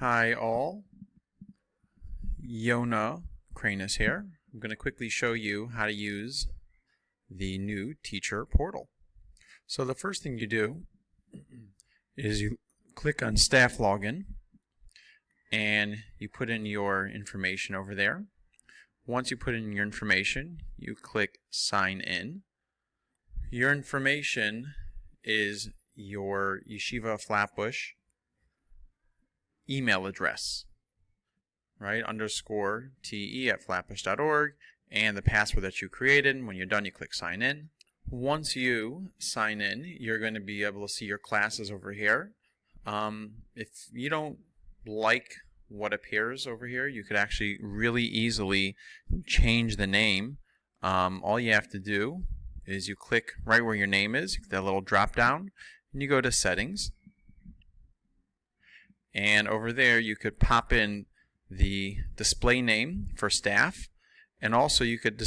Hi all, Yona Kranus here. I'm going to quickly show you how to use the new teacher portal. So the first thing you do is you click on staff login and you put in your information over there. Once you put in your information, you click sign in. Your information is your Yeshiva Flatbush email address, right? _te@flatbush.org and the password that you created. When you're done, you click sign in. Once you sign in, you're going to be able to see your classes over here. If you don't like what appears over here, you could actually really easily change the name. All you have to do is you click right where your name is, that little drop down, and you go to settings. And over there you could pop in the display name for staff, and also you could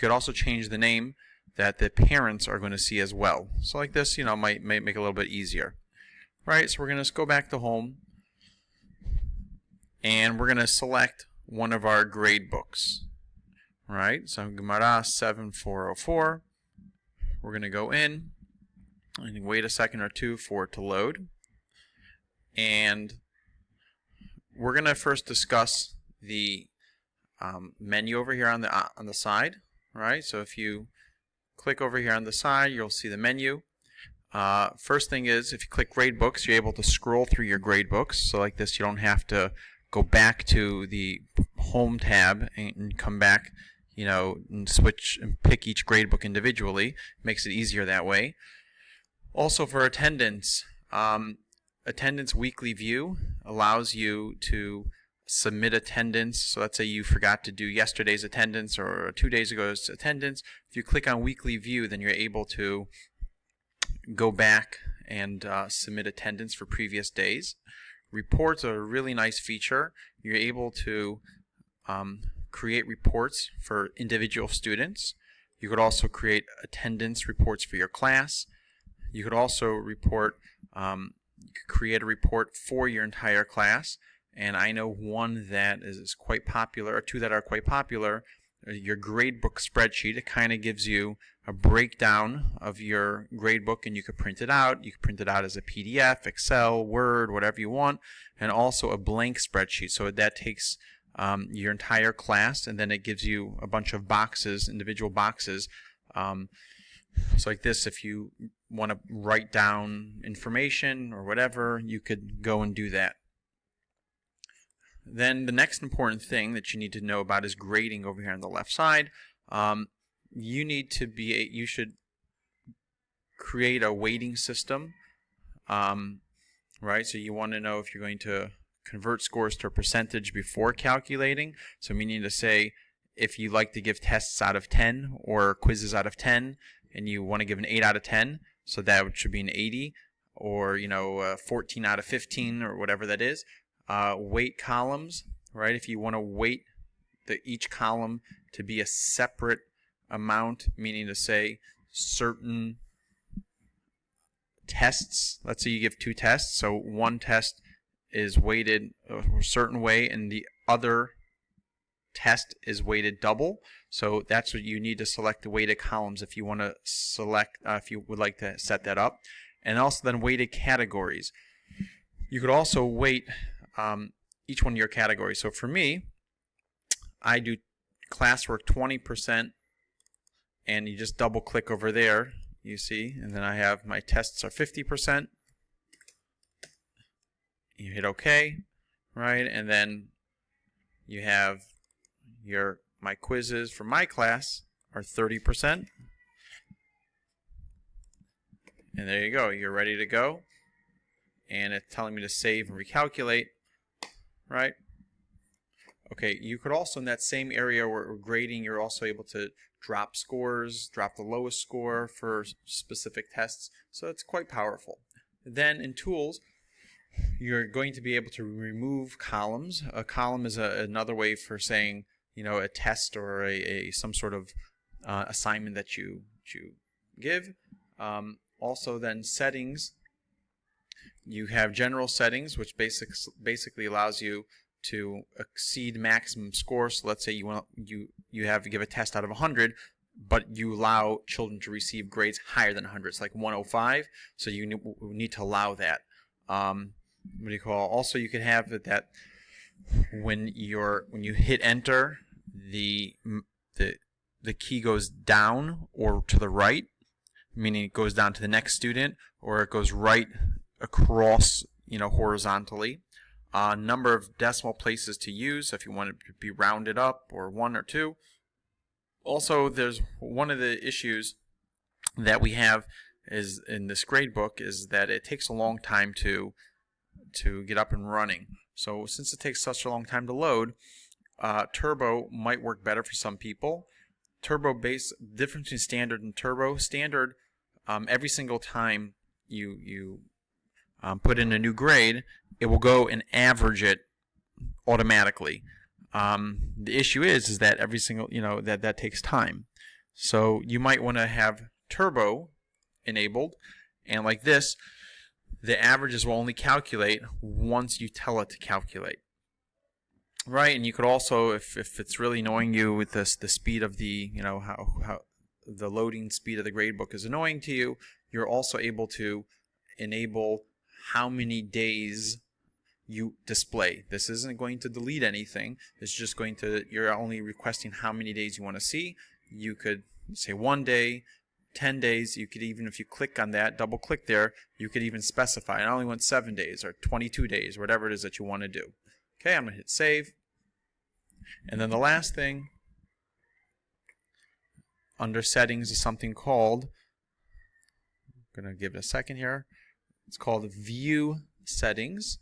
also change the name that the parents are going to see as well. So like this, might make it a little bit easier. Right, so we're going to go back to home and we're going to select one of our grade books. Right, so Gemara 7404. We're going to go in and wait a second or two for it to load. And we're going to first discuss the menu over here on the side, right? So if you click over here on the side, you'll see the menu. First thing is, if you click grade books, you're able to scroll through your grade books. So like this, you don't have to go back to the home tab and come back, and switch and pick each grade book individually. Makes it easier that way. Also for attendance, Attendance Weekly View allows you to submit attendance. So let's say you forgot to do yesterday's attendance or 2 days ago's attendance. If you click on Weekly View, then you're able to go back and submit attendance for previous days. Reports are a really nice feature. You're able to create reports for individual students. You could also create attendance reports for your class. You could also create a report for your entire class, and I know one that is quite popular, or two that are quite popular. Your gradebook spreadsheet. It kind of gives you a breakdown of your gradebook, and you could print it out. You could print it out as a PDF, Excel, Word, whatever you want, and also a blank spreadsheet. So that takes your entire class, and then it gives you a bunch of boxes, individual boxes. So like this, if you want to write down information or whatever, you could go and do that. Then the next important thing that you need to know about is grading over here on the left side. You should create a weighting system, right? So you want to know if you're going to convert scores to a percentage before calculating. So meaning to say, if you like to give tests out of 10 or quizzes out of 10, and you want to give an 8 out of 10, so that should be an 80, or 14 out of 15, or whatever that is. Weight columns, right? If you want to weight each column to be a separate amount, meaning to say certain tests. Let's say you give 2 tests, so one test is weighted a certain way, and the other test is weighted double. So that's what you need to select, the weighted columns if you want to select, if you would like to set that up. And also then weighted categories. You could also weight each one of your categories. So for me, I do classwork 20%, and you just double click over there, you see, and then I have my tests are 50%. You hit OK, right? And then you have my quizzes for my class are 30%. And there you go. You're ready to go. And it's telling me to save and recalculate, right? Okay, you could also, in that same area where we're grading, you're also able to drop scores, drop the lowest score for specific tests. So it's quite powerful. Then in Tools, you're going to be able to remove columns. A column is another way for saying, a test or some sort of assignment that you give. Also then settings, You have general settings, which basically allows you to exceed maximum score. So let's say you have to give a test out of 100, but you allow children to receive grades higher than 100. It's like 105, so you need to allow that. Also, you can have that when you hit enter, the key goes down or to the right, meaning it goes down to the next student, or it goes right across, horizontally. Number of decimal places to use if you want it to be rounded up, or 1 or 2. Also, there's one of the issues that we have is in this gradebook is that it takes a long time to get up and running. So since it takes such a long time to load, Turbo might work better for some people. Difference between standard and Turbo. Standard, every single time you put in a new grade, it will go and average it automatically. The issue is that every single, that takes time. So you might want to have Turbo enabled, and like this, the averages will only calculate once you tell it to calculate. Right, and you could also, if it's really annoying you with the speed of the, how the loading speed of the gradebook is annoying to you, you're also able to enable how many days you display. This isn't going to delete anything. It's just going to, you're only requesting how many days you want to see. You could say 1 day, 10 days. You could even, if you click on that, double click there, you could even specify, I only want 7 days or 22 days, whatever it is that you want to do. Okay, I'm going to hit save. And then the last thing under settings is something called, I'm going to give it a second here, it's called view settings.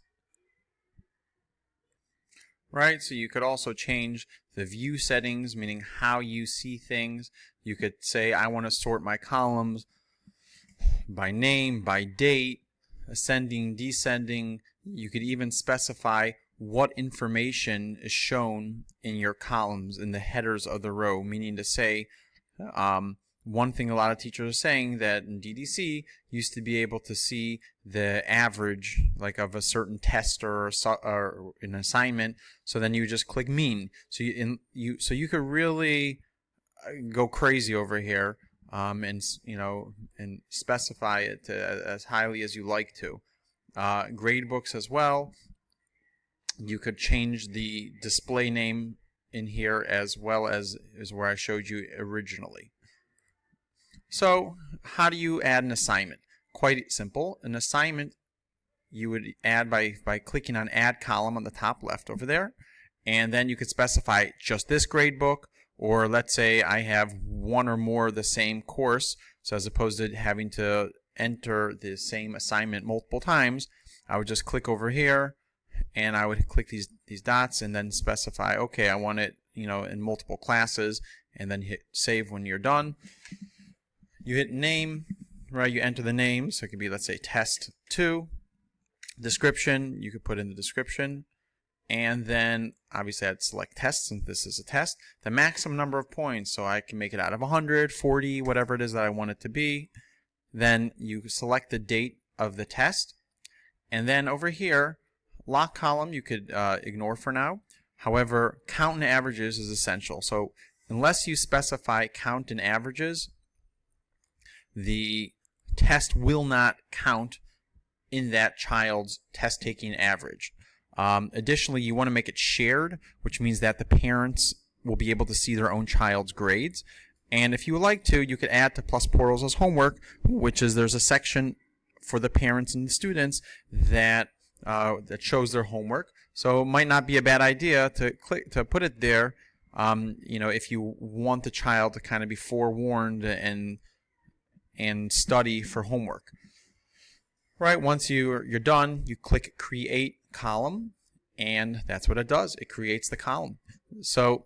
Right, so you could also change the view settings, meaning how you see things. You could say, I want to sort my columns by name, by date, ascending, descending. You could even specify what information is shown in your columns in the headers of the row, meaning to say, one thing a lot of teachers are saying that in DDC used to be able to see the average like of a certain test or an assignment, so then you just click mean. So you could really go crazy over here and specify it as highly as you like to. Gradebooks as well. You could change the display name in here as well as where I showed you originally. So how do you add an assignment? Quite simple. An assignment you would add by clicking on add column on the top left over there, and then you could specify just this grade book, or let's say I have one or more of the same course, so as opposed to having to enter the same assignment multiple times, I would just click over here and I would click these dots and then specify, okay, I want it in multiple classes, and then hit save when you're done. You hit name, right? You enter the name, so it could be, let's say, test 2. Description, you could put in the description, and then obviously I'd select test since this is a test. The maximum number of points, so I can make it out of 100, 40, whatever it is that I want it to be. Then you select the date of the test, and then over here, lock column you could ignore for now. However, count and averages is essential. So unless you specify count and averages, the test will not count in that child's test taking average. Additionally, you want to make it shared, which means that the parents will be able to see their own child's grades. And if you would like to, you could add to Plus Portals as homework, which is there's a section for the parents and the students that shows their homework. So it might not be a bad idea to put it there, if you want the child to kind of be forewarned and study for homework. Right, once you're done, you click create column, and that's what it does. It creates the column. So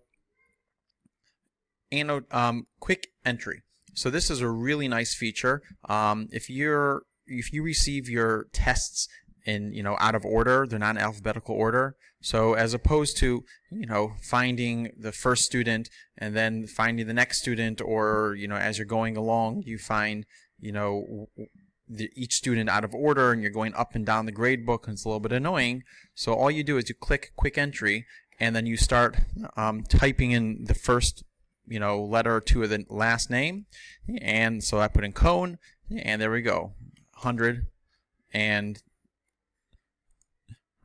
quick entry. So this is a really nice feature. If you receive your tests in out of order, they're not in alphabetical order. So as opposed to finding the first student and then finding the next student, or as you're going along you find each student out of order, and you're going up and down the grade book, and it's a little bit annoying. So all you do is you click quick entry, and then you start typing in the first letter or two of the last name. And so I put in Cone, and there we go, 100, and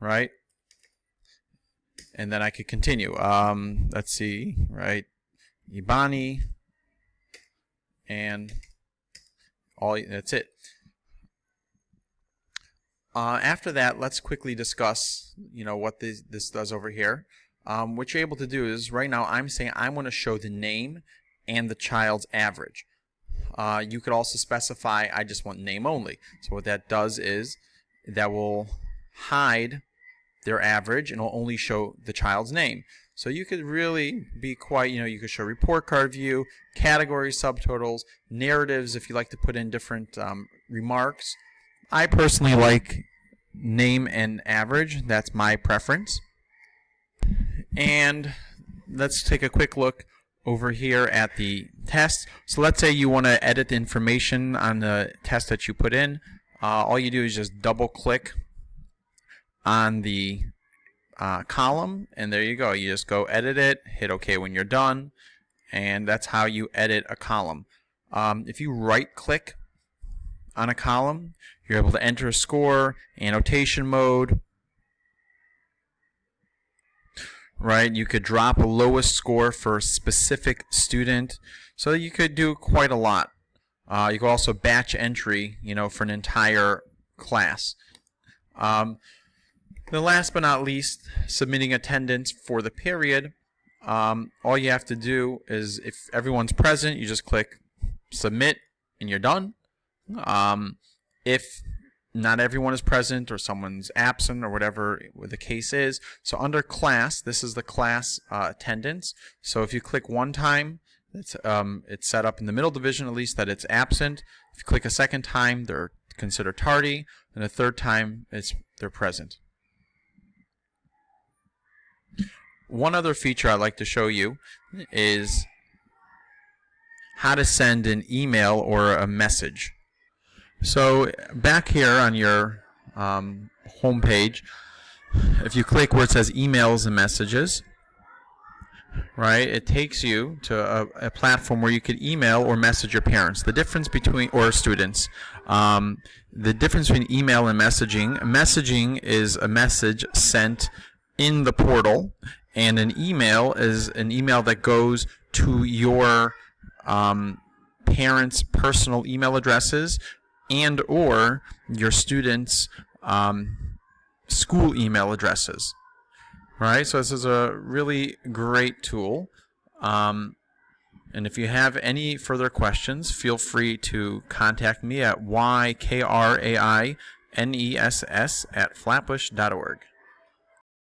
right, and then I could continue. Let's see, right, Ibani, and that's it. After that, let's quickly discuss what this does over here. What you're able to do is, right now I'm saying I want to show the name and the child's average. You could also specify I just want name only. So what that does is that will hide their average and will only show the child's name. So you could really be quite, you could show report card view, category subtotals, narratives if you like to put in different remarks. I personally like name and average. That's my preference. And let's take a quick look over here at the test. So let's say you want to edit the information on the test that you put in. All you do is just double click on the column, and there you go. You just go edit it, hit OK when you're done, and that's how you edit a column. If you right click on a column, you're able to enter a score, annotation mode, right? You could drop a lowest score for a specific student, so you could do quite a lot. You could also batch entry, for an entire class. The last but not least, submitting attendance for the period. All you have to do is, if everyone's present, you just click submit and you're done. If not everyone is present or someone's absent or whatever the case is, so under class, this is the class attendance. So if you click one time, it's set up in the middle division at least that it's absent. If you click a second time, they're considered tardy, and a third time they're present. One other feature I'd like to show you is how to send an email or a message. So back here on your home page, if you click where it says emails and messages, right, it takes you to a platform where you could email or message your parents. The difference between, or students, the difference between email and messaging is a message sent in the portal, and an email is an email that goes to your parents' personal email addresses and or your students' school email addresses. Right, so this is a really great tool. And if you have any further questions, feel free to contact me at ykrainess@flatbush.org.